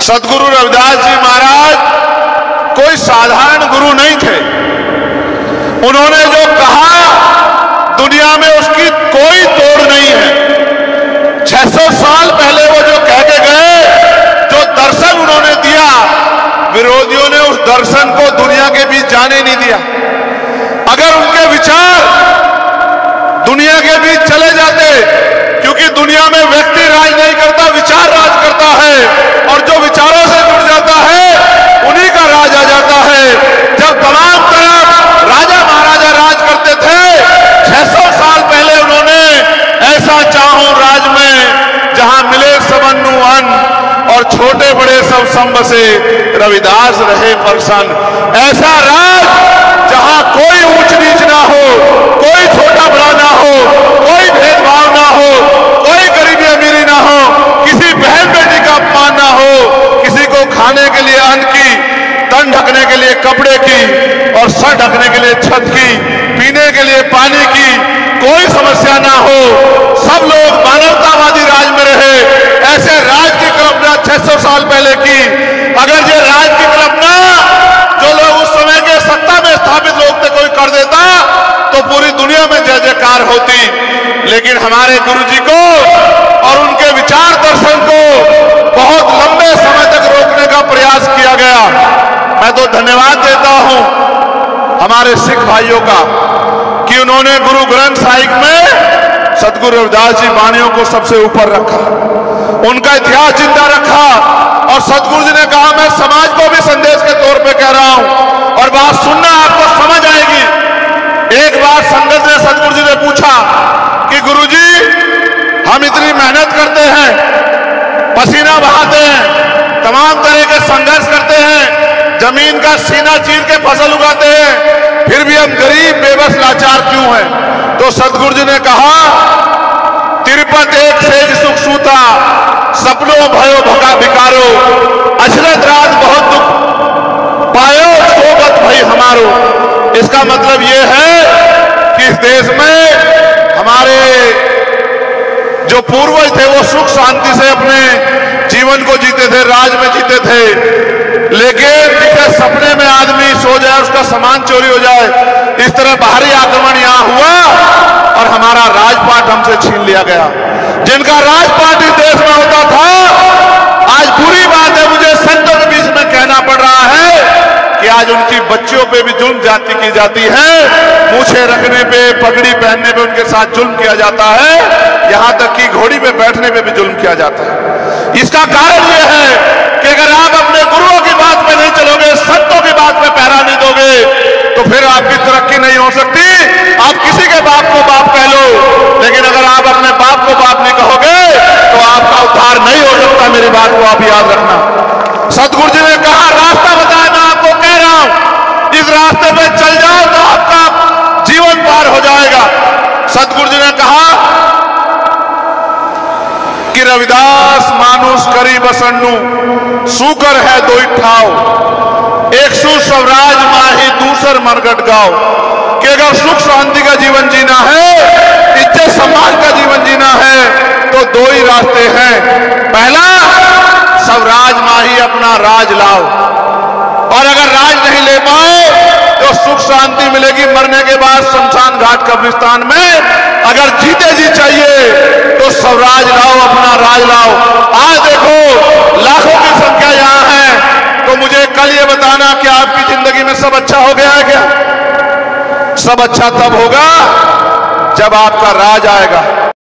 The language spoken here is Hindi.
सद्गुरु रविदास जी महाराज कोई साधारण गुरु नहीं थे। उन्होंने जो कहा दुनिया में उसकी कोई तोड़ नहीं है। 600 साल पहले वो जो कह के गए, जो दर्शन उन्होंने दिया, विरोधियों ने उस दर्शन को दुनिया के बीच जाने नहीं दिया। अगर उनके विचार दुनिया के बीच चले जाते, क्योंकि दुनिया में व्यक्ति राज नहीं करता, विचार राज करता है, और जो विचारों से जुड़ जाता है उन्हीं का राज आ जाता है। जब तमाम तरफ राजा महाराजा राज करते थे, 600 साल पहले उन्होंने ऐसा चाहूं राज में जहां मिले सबन्नु अन्न और छोटे बड़े सब संबसे, रविदास रहे प्रसन्न। ऐसा राज जहां कोई ऊंच नीच ना हो, कोई छोटा बड़ा ना हो, कोई भेदभाव ना हो, कोई गरीबी अमीरी ना हो, किसी बहन बेटी का अपमान ना हो, किसी को खाने के लिए अन्न की, तन ढकने के लिए कपड़े की और सर ढकने के लिए छत की, पीने के लिए पानी की कोई समस्या ना हो, सब लोग मानवतावादी राज में रहे। ऐसे राज की कल्पना 600 साल पहले की। अगर ये राज की कल्पना जो लोग उस समय के सत्ता में स्थापित लोग थे कोई कर देता तो पूरी दुनिया में जय जयकार होती। लेकिन हमारे गुरुजी को और उनके विचार दर्शन को बहुत लंबे समय तक रोकने का प्रयास किया गया। मैं तो धन्यवाद देता हूं हमारे सिख भाइयों का कि उन्होंने गुरु ग्रंथ साहिब में सद्गुरु रविदास जी वाणियों को सबसे ऊपर रखा, उनका इतिहास जिंदा रखा। और सद्गुरु जी ने कहा मैं समाज को भी संदेश के तौर पे कह रहा हूं और बात सुनना, आपको समझ आएगी। एक बार संगत ने सद्गुरु जी ने पूछा कि गुरुजी हम इतनी मेहनत करते हैं, पसीना बहाते हैं, तमाम तरह के संघर्ष करते हैं, जमीन का सीना चीर के फसल उगाते हैं, फिर भी हम गरीब बेबस लाचार क्यों हैं? तो सद्गुरु जी ने कहा तिरुपत एक सेज सुख सूता, सपनों भयो भगा भिकारो, अशरत रात बहुत दुख पायो सोबत भई हमारो। इसका मतलब यह है कि इस देश में हमारे जो पूर्वज थे वो सुख शांति से अपने जीवन को जीते थे, राज में जीते थे। लेकिन जिसे सपने में आदमी सो जाए उसका सामान चोरी हो जाए, इस तरह बाहरी आक्रमण यहां हुआ और हमारा राजपाट हमसे छीन लिया गया। जिनका राजपाट इस देश में होता था, आज बुरी बात है मुझे संतों के बीच में कहना पड़ रहा है कि आज उनकी बच्चियों पे भी जुल्म जाति की जाती है, मूछें रखने पे, पगड़ी पहनने पे उनके साथ जुल्म किया जाता है, यहां तक कि घोड़ी पे बैठने पे भी जुल्म किया जाता है। इसका कारण यह है कि अगर आप अपने गुरुओं की बात पे नहीं चलोगे, संतों की बात पे पहरा नहीं दोगे, तो फिर आपकी तरक्की नहीं हो सकती। आप किसी के बाप को बाप कह लो, लेकिन अगर आप अपने बाप को बाप नहीं कहोगे तो आपका उद्धार नहीं हो सकता। मेरी बात को आप याद रखना। सद्गुरु जी ने कहा रास्ता बताया, मैं आपको कह रहा हूं इस रास्ते पे चल जाओ तो आपका जीवन पार हो जाएगा। सद्गुरु जी ने कहा कि रविदास मानुष करी बसन्नु, सुकर है दो ठाव, एक सु स्वराज माही दूसर मरगट गाओ। कि अगर सुख शांति का जीवन जीना है, इज्जत सम्मान का जीवन जीना है, तो दो ही रास्ते हैं। पहला, स्वराज माही अपना राज लाओ, और अगर राज नहीं ले पाए तो सुख शांति मिलेगी मरने के बाद शमशान घाट कब्रिस्तान में। अगर जीते जी चाहिए तो स्वराज लाओ, अपना राज लाओ। आज देखो लाखों की संख्या यहां है, तो मुझे कल ये बताना कि आपकी जिंदगी में सब अच्छा हो गया है क्या? सब अच्छा तब होगा जब आपका राज आएगा।